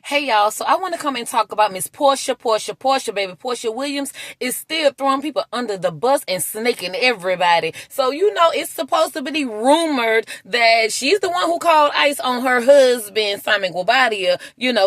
Hey y'all, so I want to come and talk about Miss Porsha, baby. Porsha Williams is still throwing people under the bus and snaking everybody. So, it's supposed to be rumored that she's the one who called ICE on her husband, Simon Guobadia,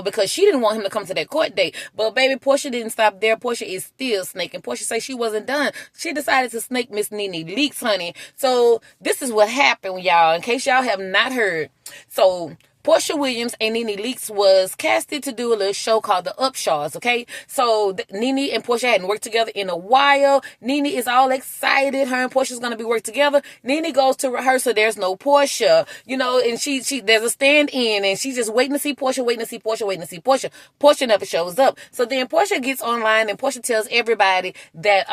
because she didn't want him to come to that court date. But baby, Porsha didn't stop there. Porsha is still snaking. Porsha says she wasn't done. She decided to snake Miss Nene Leakes, honey. So, this is what happened, y'all, in case y'all have not heard. So, Porsha Williams and Nene Leakes was casted to do a little show called The Upshaws, okay? So Nene and Porsha hadn't worked together in a while. Nene is all excited. Her and Porsha's going to be work together. Nene goes to rehearsal. There's no Porsha, and she there's a stand-in, and she's just waiting to see Porsha, waiting to see Porsha, waiting to see Porsha. Porsha never shows up. So then Porsha gets online, and Porsha tells everybody that,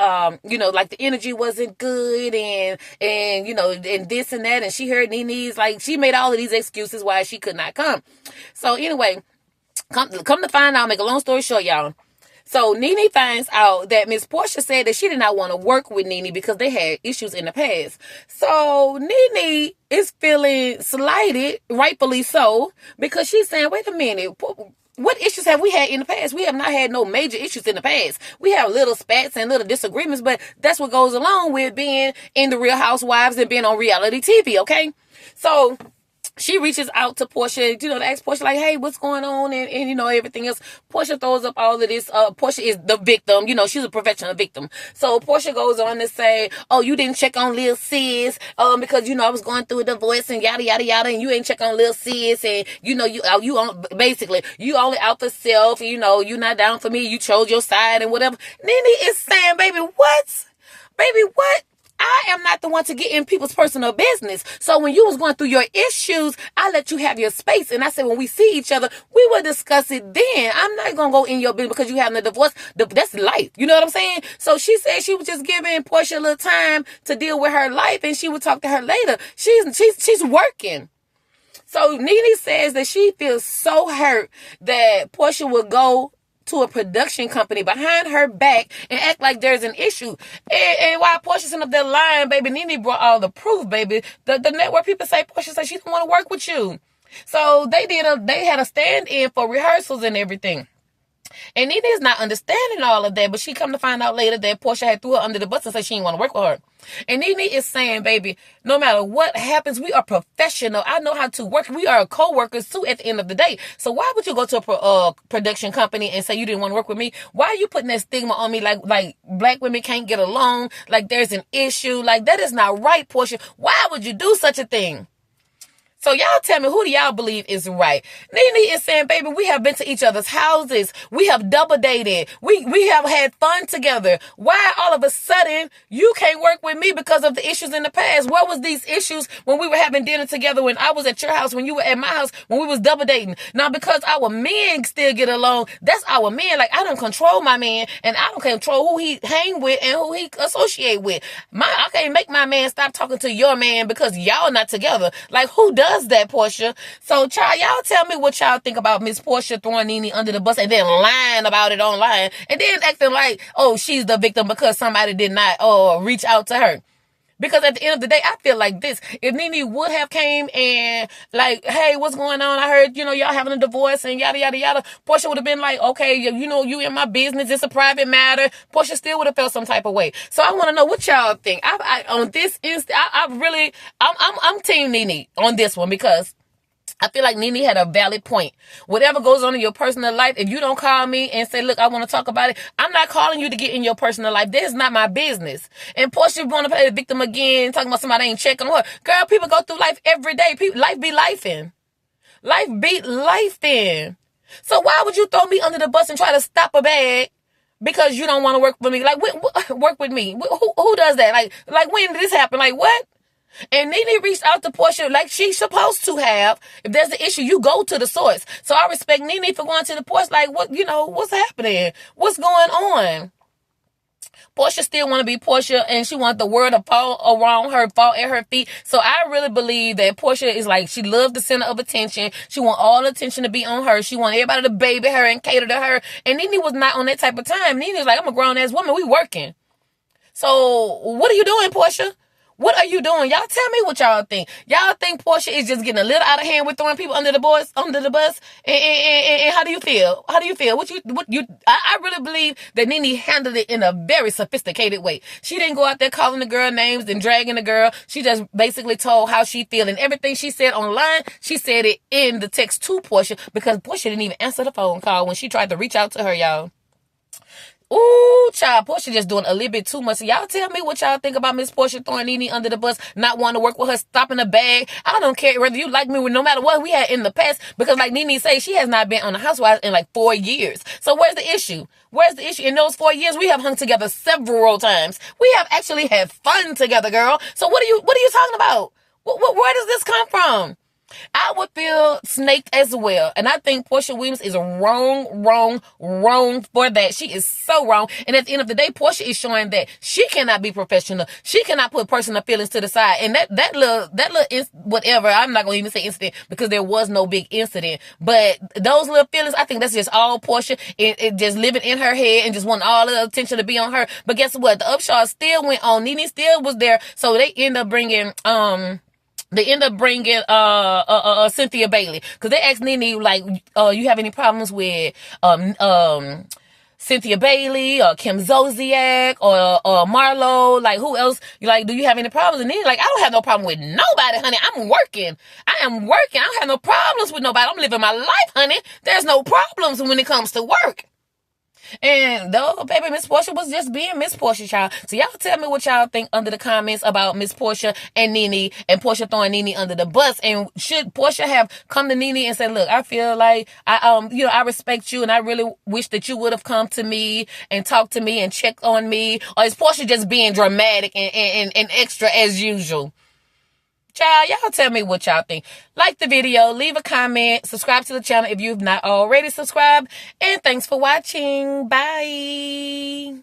like the energy wasn't good, and this and that, and she heard Nene's, like, she made all of these excuses why she could not come. So anyway, come to find out, make a long story short, y'all. So Nene finds out that Miss Porsha said that she did not want to work with Nene because they had issues in the past. So Nene is feeling slighted, rightfully so, because she's saying, wait a minute, what issues have we had in the past? We have not had no major issues in the past. We have little spats and little disagreements, but that's what goes along with being in the Real Housewives and being on reality TV, okay? So she reaches out to Porsha, to ask Porsha, like, hey, what's going on? And everything else. Porsha throws up all of this. Porsha is the victim. She's a professional victim. So Porsha goes on to say, oh, you didn't check on Lil Sis, because, I was going through a divorce and yada, yada, yada, and you ain't check on Lil Sis, and, basically, you only out for self, you not down for me, you chose your side and whatever. Nene is saying, baby, what? Baby, what? I am not the one to get in people's personal business. So when you was going through your issues, I let you have your space. And I said, when we see each other, we will discuss it then. I'm not going to go in your business because you having a divorce. That's life. You know what I'm saying? So she said she was just giving Porsha a little time to deal with her life, and she would talk to her later. She's working. So Nene says that she feels so hurt that Porsha would go to a production company behind her back and act like there's an issue. And while Porsha's sitting up there lying, baby, Nene brought all the proof, baby. The network people say Porsha said she don't want to work with you. So they had a stand-in for rehearsals and everything. And Nene is not understanding all of that, but she come to find out later that Porsha had threw her under the bus and said she didn't want to work with her. And Nene is saying, baby, no matter what happens, we are professional. I know how to work. We are co-workers too at the end of the day. So why would you go to a production company and say you didn't want to work with me? Why are you putting that stigma on me like black women can't get along, like there's an issue? Like, that is not right, Porsha. Why would you do such a thing? So y'all tell me, who do y'all believe is right? Nene is saying, baby, we have been to each other's houses. We have double dated. We have had fun together. Why all of a sudden you can't work with me because of the issues in the past? What was these issues when we were having dinner together, when I was at your house, when you were at my house, when we was double dating? Now, because our men still get along, that's our men. Like, I don't control my man, and I don't control who he hang with and who he associate with. I can't make my man stop talking to your man because y'all not together. Like, who does that, Porsha? So, child, y'all tell me what y'all think about Miss Porsha throwing Nene under the bus and then lying about it online and then acting like, oh, she's the victim because somebody did not reach out to her. Because at the end of the day, I feel like this. If Nene would have came and like, hey, what's going on? I heard, y'all having a divorce and yada, yada, yada. Porsha would have been like, okay, you in my business. It's a private matter. Porsha still would have felt some type of way. So I want to know what y'all think. On this instant, I'm team Nene on this one because I feel like Nene had a valid point. Whatever goes on in your personal life, if you don't call me and say, look, I want to talk about it, I'm not calling you to get in your personal life. That is not my business. And Porsha want to play the victim again, talking about somebody ain't checking on her. Girl, people go through life every day. Life be lifing. Life be lifing. So why would you throw me under the bus and try to stop a bag because you don't want to work with me? Like, work with me. Who does that? Like when did this happen? Like, what? And Nene reached out to Porsha like she's supposed to have. If there's an issue, you go to the source. So I respect Nene for going to the Porsha. Like, what's happening? What's going on? Porsha still want to be Porsha, and she wants the world to fall around her, fall at her feet. So I really believe that Porsha is like, she loves the center of attention. She want all the attention to be on her. She want everybody to baby her and cater to her. And Nene was not on that type of time. Nene was like, I'm a grown-ass woman. We working. So what are you doing, Porsha? What are you doing? Y'all tell me what y'all think. Y'all think Porsha is just getting a little out of hand with throwing people under the bus? And how do you feel? How do you feel? I really believe that Nene handled it in a very sophisticated way. She didn't go out there calling the girl names and dragging the girl. She just basically told how she feel, and everything she said online, she said it in the text to Porsha, because Porsha didn't even answer the phone call when she tried to reach out to her, y'all. Ooh, child, Porsha just doing a little bit too much. So y'all tell me what y'all think about Miss Porsha throwing Nene under the bus, not wanting to work with her, stopping the bag. I don't care whether you like me or no matter what we had in the past, because like Nene says, she has not been on the Housewives in like 4 years. So where's the issue? Where's the issue? In those 4 years, we have hung together several times. We have actually had fun together, girl. So what are you talking about? Where does this come from? I would feel snaked as well. And I think Porsha Williams is wrong for that. She is so wrong. And at the end of the day, Porsha is showing that she cannot be professional. She cannot put personal feelings to the side. And that little whatever, I'm not going to even say incident, because there was no big incident. But those little feelings, I think that's just all Porsha. It just living in her head and just wanting all the attention to be on her. But guess what? The upshot still went on. Nene still was there. So they end up bringing, Cynthia Bailey, because they asked Nene, like, you have any problems with Cynthia Bailey or Kim Zolciak or Marlo? Like, who else? Like, do you have any problems? And Nene like, I don't have no problem with nobody, honey. I'm working. I am working. I don't have no problems with nobody. I'm living my life, honey. There's no problems when it comes to work. And though, baby, Miss Porsha was just being Miss Porsha, child. So y'all tell me what y'all think under the comments about Miss Porsha and Nene, and Porsha throwing Nene under the bus. And should Porsha have come to Nene and said, look, I feel like I respect you, and I really wish that you would have come to me and talked to me and checked on me? Or is Porsha just being dramatic and extra as usual? Child, y'all tell me what y'all think. Like the video, leave a comment, subscribe to the channel if you've not already subscribed, and thanks for watching. Bye.